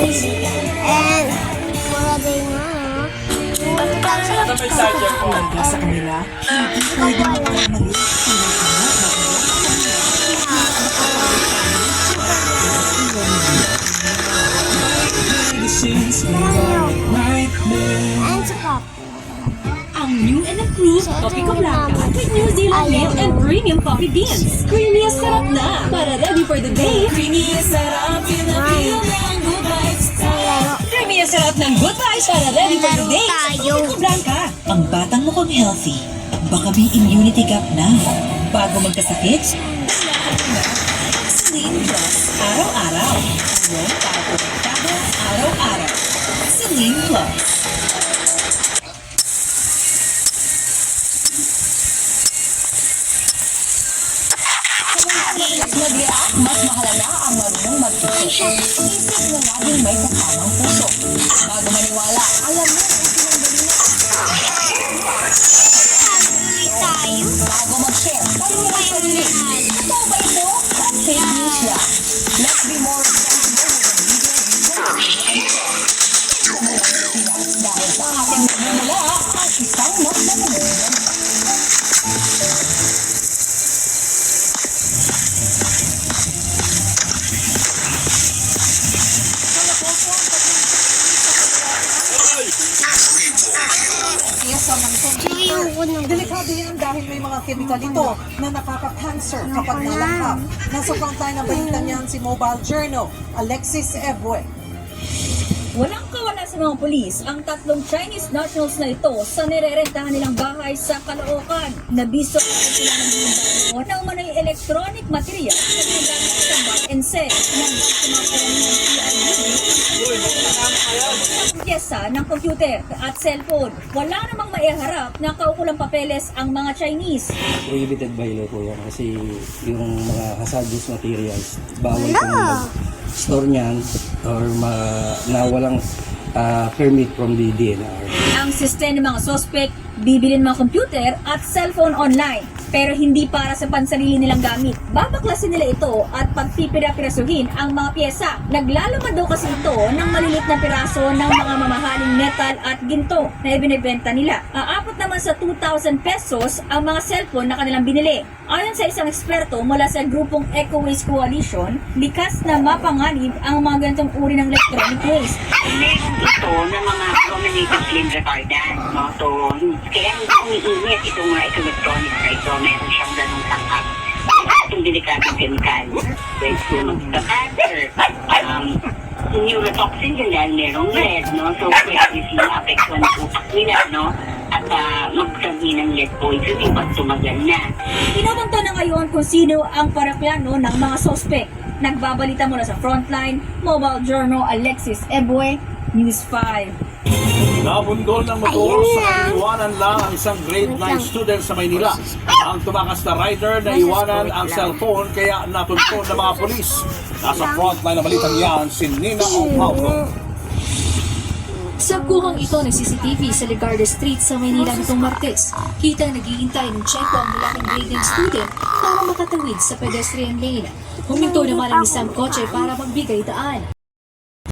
And puro din nga. Hanggang sa kanila, hindi pwede magkamali. And sa cup. Ang new and improved Coffee Blanca with New Zealand milk and premium coffee beans. Creamy at sarap na. Para ready for the day. Creamy at sarap. Feel the feel ng good vibes. Creamy at sarap ng good vibes. Para ready for the day. Coffee Blanca. Ang batang mukhang healthy, baka may immunity gap na. Bago magkasakit, Celine Plus araw-araw. Tulong para protektado araw-araw. Celine Plus. Mag-react, mas mahalaga ang marunong mag-isip. Isip na laging may kasamang puso. Bago maniwala, alam mo kung pinanggalingan. Tayo. Bago mag-share, tanong mo sarili. Totoo ba ito? Fake news yan. Let's be more responsible with the media. Dahil sa ating nagmumula, ang isang mas nagmumula. Delikado yan dahil may mga chemical ito na nakaka-cancer kapag nalanghap. Nasa frontline ng balita niyan si Mobile Journal, Alexis Ebue. Walang kawalan sa mga polis ang tatlong Chinese nationals na ito sa nirerentahan nilang bahay sa Caloocan. Nabiso sila ng umano'y electronic material na ginagamit sa buy and sell ng pyesa ng computer at cellphone. Wala namang maiharap na kaukulang papeles ang mga Chinese. Prohibited by law po yan kasi yung mga hazardous materials bawal kong mag-store niyan or na walang permit from the DNR. Ang sistema ng mga sospek, bibilin mga computer at cellphone online pero hindi para sa pansarili nilang gamit. Babaklasin nila ito at pagpipira-pirasuhin ang mga pyesa. Naglalaman daw kasi ito ng malilit na piraso ng mga mamahaling metal at ginto na ibinibenta nila. Aabot naman sa 2,000 pesos ang mga cellphone na kanilang binili. Ayon sa isang eksperto mula sa grupong Eco Waste Coalition, likas na mapanganib ang mga ganitong uri ng electronic waste. Meron ito ng mga nominated flame retardant, no? So, kaya hindi umiinit itong mga electronics na ito. Meron siyang ganung tangkap. Itong delikadong chemical. Pwede po magka-cancer. Neurotoxin din dahil merong lead, no? So, pwede sila apektuhan ng utak nila, no? At magsabi ng lead poisoning pag tumagal na. Pinabanta na ngayon kung sino ang paraplano ng mga sospek. Nagbabalita mula sa Frontline, Mobile Journal, Alexis Ebue, News 5. Nabundol ng motor sa iwanan lang ang isang grade 9 student sa Maynila. Ang tumakas na rider na iwanan ang cellphone kaya natuntun ng mga polis. Nasa frontline na balitang yan si Nina Paulo. Sa kuhang ito ng CCTV sa Legarda Street sa Maynila nitong Martes, kitang naghihintay ng tiyempo ang malaking grade 9 student para makatawid sa pedestrian lane. Huminto naman ang isang kotse para magbigay daan.